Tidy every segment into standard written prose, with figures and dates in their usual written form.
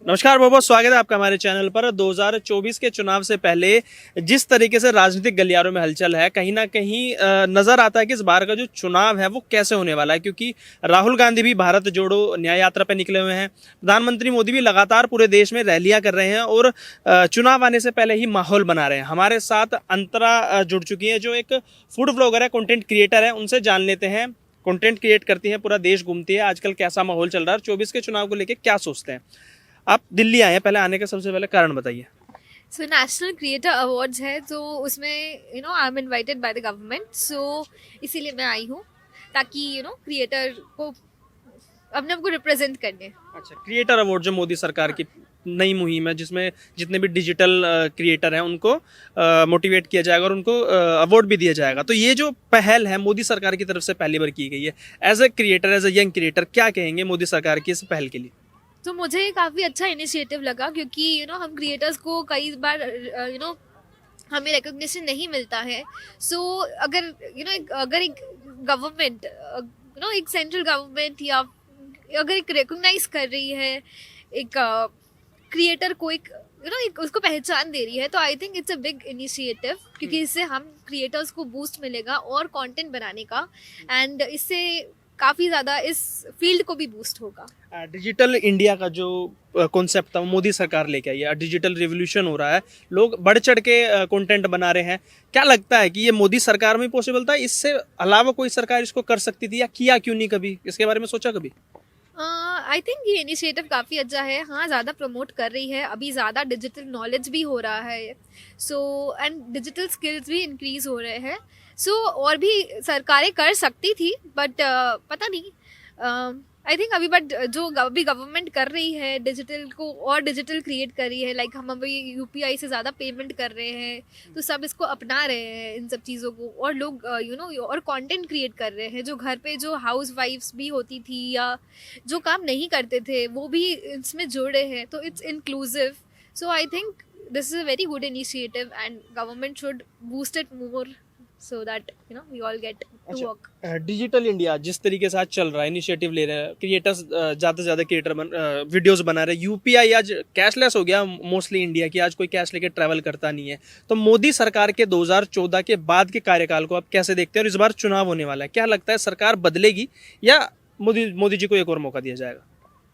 नमस्कार, बहुत बहुत स्वागत है आपका हमारे चैनल पर। 2024 के चुनाव से पहले जिस तरीके से राजनीतिक गलियारों में हलचल है, कहीं ना कहीं नजर आता है कि इस बार का जो चुनाव है वो कैसे होने वाला है, क्योंकि राहुल गांधी भी भारत जोड़ो न्याय यात्रा पर निकले हुए हैं। प्रधानमंत्री मोदी भी लगातार पूरे देश में रैलियां कर रहे हैं और चुनाव आने से पहले ही माहौल बना रहे हैं। हमारे साथ अंतरा जुड़ चुकी है, जो एक फूड ब्लॉगर है, कंटेंट क्रिएटर है। उनसे जान लेते हैं, कंटेंट क्रिएट करती हैं, पूरा देश घूमती है, आजकल कैसा माहौल चल रहा है, 24 के चुनाव को लेकर क्या सोचते हैं। आप दिल्ली आए हैं, पहले आने का सबसे पहले कारण बताइए। सो नेशनल क्रिएटर अवार्ड्स है, तो उसमें I am invited by the government, so इसीलिए मैं आई हूँ ताकि क्रिएटर को अपने आप को रिप्रेजेंट करने। अच्छा, क्रिएटर अवार्ड जो मोदी सरकार की नई मुहिम है, जिसमें जितने भी डिजिटल क्रिएटर हैं उनको मोटिवेट किया जाएगा और उनको अवार्ड भी दिया जाएगा। तो ये जो पहल है मोदी सरकार की तरफ से पहली बार की गई है, as a creator, as a young creator, क्या कहेंगे मोदी सरकार की इस पहल के लिए? तो मुझे काफ़ी अच्छा इनिशिएटिव लगा, क्योंकि हम क्रिएटर्स को कई बार हमें रिकग्निशन नहीं मिलता है। सो अगर अगर एक गवर्नमेंट एक सेंट्रल गवर्नमेंट या अगर एक रिकॉग्नाइज कर रही है एक क्रिएटर को, एक एक उसको पहचान दे रही है, तो I think it's a big initiative, क्योंकि इससे हम क्रिएटर्स को बूस्ट मिलेगा और कंटेंट बनाने का, एंड इससे काफ़ी ज़्यादा इस फील्ड को भी बूस्ट होगा। डिजिटल इंडिया का जो कॉन्सेप्ट था वो मोदी सरकार लेके आई है। डिजिटल रिवोल्यूशन हो रहा है, लोग बढ़ चढ़ के कंटेंट बना रहे हैं। क्या लगता है कि ये मोदी सरकार में पॉसिबल था, इससे अलावा कोई सरकार इसको कर सकती थी, या किया क्यों नहीं कभी? इसके बारे में सोचा कभी? आई थिंक ये इनिशिएटिव काफ़ी अच्छा है। हाँ, ज़्यादा प्रमोट कर रही है, अभी ज़्यादा डिजिटल नॉलेज भी हो रहा है, सो एंड डिजिटल स्किल्स भी इंक्रीज हो रहे हैं। सो और भी सरकारें कर सकती थी, बट पता नहीं, आई थिंक अभी, बट जो अभी गवर्नमेंट कर रही है डिजिटल को और डिजिटल क्रिएट कर रही है, लाइक हम अभी यूपीआई से ज़्यादा पेमेंट कर रहे हैं, तो सब इसको अपना रहे हैं इन सब चीज़ों को, और लोग और कंटेंट क्रिएट कर रहे हैं। जो घर पे जो हाउस वाइफ्स भी होती थी या जो काम नहीं करते थे, वो भी इसमें जुड़ रहे हैं, तो it's inclusive. So I think this is a very good initiative, and government should boost it more, so that we all get to work. Digital India जिस तरीके से आज चल रहा है, इनिशिएटिव ले रहे हैं क्रिएटर्स, ज़्यादा से ज़्यादा क्रिएटर वीडियोस बना रहे हैं। यूपीआई आज कैशलेस हो गया मोस्टली इंडिया की, आज कोई कैश लेके ट्रैवल करता नहीं है। तो मोदी सरकार के 2014 के बाद के कार्यकाल को आप कैसे देखते हैं, और इस बार चुनाव होने वाला है, क्या लगता है सरकार बदलेगी या मोदी जी को एक और मौका दिया जाएगा?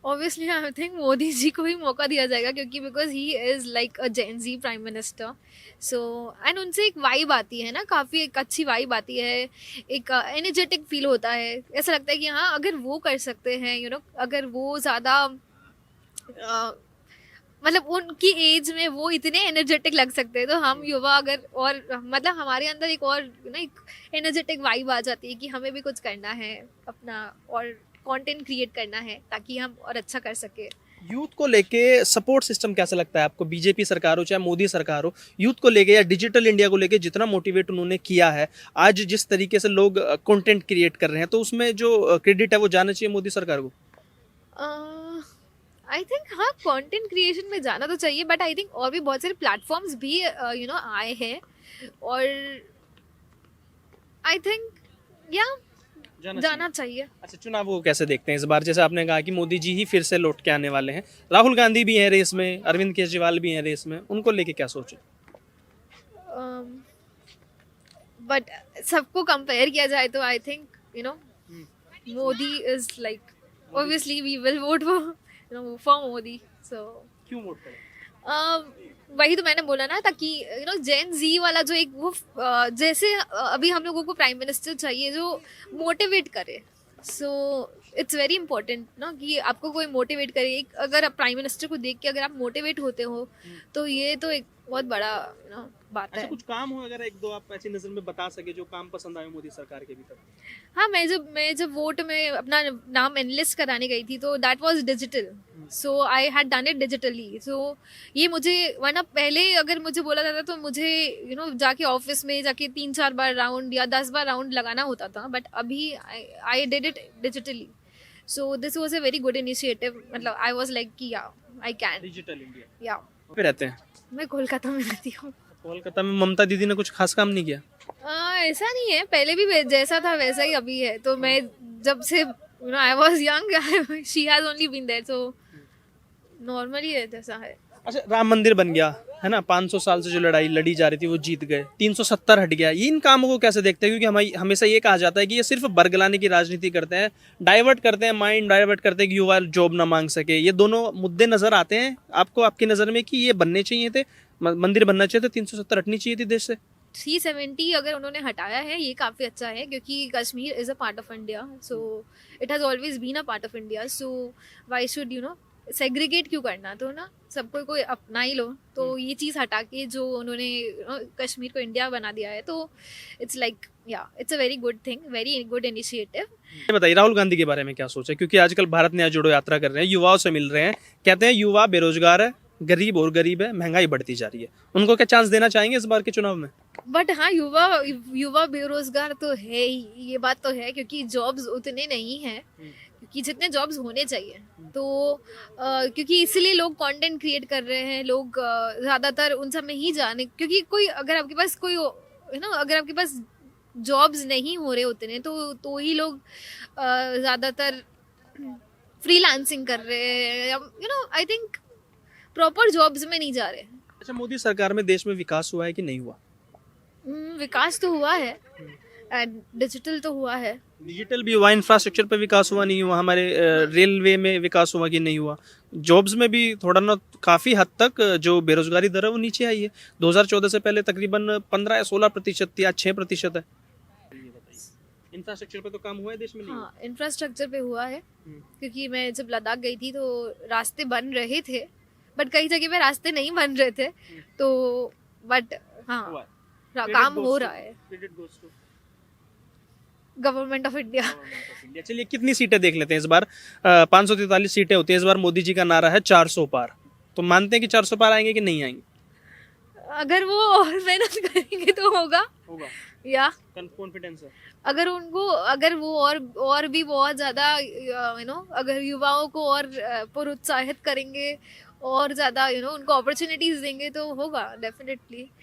Obviously I think Modi ji को ही मौका दिया जाएगा, क्योंकि because he is like a gen Z prime minister. So and उनसे एक वाइब आती है ना, काफ़ी एक अच्छी वाइब आती है, एक एनर्जेटिक फील होता है। ऐसा लगता है कि हाँ, अगर वो कर सकते हैं, अगर वो ज़्यादा मतलब उनकी एज में वो इतने एनर्जेटिक लग सकते हैं, तो हम युवा अगर, और मतलब हमारे अंदर एक और एक एनर्जेटिक वाइब आ जाती है कि हमें भी कुछ करना है अपना, और कंटेंट क्रिएट करना है ताकि हम और अच्छा कर सके। यूथ को लेके सपोर्ट सिस्टम कैसा लगता है आपको? बीजेपी सरकार हो चाहे मोदी सरकार हो, यूथ को लेके या डिजिटल इंडिया को लेके जितना मोटिवेट उन्होंने किया है, आज जिस तरीके से लोग कंटेंट क्रिएट कर रहे हैं, तो उसमें जो क्रेडिट है वो जाना चाहिए मोदी सरकार को? आई थिंक हाँ, कंटेंट क्रिएशन में जाना तो चाहिए, बट आई थिंक और भी बहुत सारे प्लेटफॉर्म्स भी आए हैं, और आई थिंक या जाना चाहिए। अच्छा, चुनाव को कैसे देखते हैं इस बार? जैसे आपने कहा कि मोदी जी ही फिर से लौट के आने वाले हैं, राहुल गांधी भी हैं रेस में, अरविंद केजरीवाल भी हैं रेस में, उनको लेके क्या सोचे? बट सबको कंपेयर किया जाए तो I think Modi is like, obviously we will vote for Modi. So क्यों वोट करें? वही तो मैंने बोला ना, ताकि जेन जी वाला जो एक वो जैसे अभी हम लोगों को प्राइम मिनिस्टर चाहिए जो मोटिवेट करे। सो इट्स वेरी इंपॉर्टेंट ना कि आपको कोई मोटिवेट करे। अगर आप प्राइम मिनिस्टर को देख के अगर आप मोटिवेट होते हो, तो ये तो एक बहुत बड़ा बात अच्छा, है। कुछ काम हो अगर एक दो आप ऐसी नजर में बता सके जो काम पसंद आए मोदी सरकार के भीतर? हाँ, मैं जब वोट में अपना नाम एनलिस्ट कराने गई थी, तो that was digital, so I had done it digitally. So ये मुझे, वरना पहले अगर मुझे बोला जाता तो मुझे जाके ऑफिस में जाके 3-4 बार राउंड या 10 बार राउंड लगाना होता था, बट अभी I did it digitally. So this was a very good initiative, मतलब आई वाज लाइक कि या आई कैन। डिजिटल इंडिया या पे रहते हैं? मैं कोलकाता में रहती हूँ। कोलकाता में ममता दीदी ने कुछ खास काम नहीं किया? ऐसा नहीं है, पहले भी जैसा था वैसा ही अभी है। तो मैं जब से I was young, she has only been there, so normally जैसा है। अच्छा, राम मंदिर बन गया है ना, 500 साल से जो लड़ाई लड़ी जा रही थी वो जीत गए, 370 हट गया, ये इन कामों को कैसे देखते हैं? क्योंकि हमें हमेशा ये कहा जाता है कि ये सिर्फ बरगलाने की राजनीति करते हैं, डाइवर्ट करते हैं, माइंड डाइवर्ट करते हैं कि युवा जॉब ना मांग सके। ये दोनों मुद्दे नजर आते हैं आपको, आपकी नजर में, कि ये बनने चाहिए थे, मंदिर बनना चाहिए था, 370 हटनी चाहिए थी देश से? 370 अगर उन्होंने हटाया है ये काफ़ी अच्छा है, क्योंकि Kashmir is a part of India, so it has always been a part of India, so why should segregate क्यों करना, तो ना सबको कोई अपना ही लो। तो ये चीज़ हटा के जो उन्होंने कश्मीर को इंडिया बना दिया है, तो it's like it's a very good thing, very good initiative. ये बताइए राहुल गांधी के बारे में क्या सोचा? क्योंकि आजकल भारत न्याय जोड़ो यात्रा कर रहे हैं, युवाओं से मिल रहे हैं, कहते हैं युवा बेरोजगार है, गरीब और गरीब है, महंगाई बढ़ती जा रही है, उनको क्या चांस देना चाहेंगे इस बार के चुनाव में? बट हाँ, युवा युवा बेरोजगार तो है ही, ये बात तो है, क्योंकि जॉब्स उतने नहीं हैं क्योंकि जितने जॉब्स होने चाहिए। तो क्योंकि इसीलिए लोग कंटेंट क्रिएट कर रहे हैं, लोग ज़्यादातर उन सब में ही जाने, क्योंकि कोई अगर आपके पास कोई अगर आपके पास जॉब्स नहीं हो रहे उतने, तो ही लोग ज़्यादातर फ्रीलांसिंग कर रहे हैं, आई थिंक प्रॉपर जॉब्स में नहीं जा रहे हैं। अच्छा, मोदी सरकार में देश में विकास हुआ है कि नहीं हुआ? विकास तो हुआ है, एंड डिजिटल तो हुआ है। डिजिटल भी हुआ, इंफ्रास्ट्रक्चर पे विकास हुआ नहीं हुआ, हमारे रेलवे में विकास हुआ कि नहीं हुआ, जॉब्स में भी थोड़ा ना काफ़ी हद तक जो बेरोजगारी दर है वो नीचे आई है। 2014 से पहले तकरीबन 15 या 16% थी, आज 6% है। इंफ्रास्ट्रक्चर पे तो काम हुआ है देश में? नहीं हुआ? हाँ, इंफ्रास्ट्रक्चर पे हुआ है, क्योंकि मैं जब लद्दाख गई थी तो रास्ते बन रहे थे, बट कई जगह पे रास्ते नहीं बन रहे थे, तो बट हाँ, हुआ है। काम हो रहा है। Credit goes to government of India. India. चलिए कितनी सीटें देख लेते हैं इस बार। 543 सीटें होती है इस बार, मोदी जी का नारा है 400 पार, तो मानते हैं कि 400 पार आएंगे कि नहीं आएंगे? अगर वो और मेहनत करेंगे तो होगा, या कॉन्फिडेंस है। अगर वो और भी बहुत ज़्यादा अगर युवाओं को और प्रोत्साहित करेंगे और ज़्यादा उनको अपॉर्चुनिटीज़ देंगे तो होगा डेफिनेटली।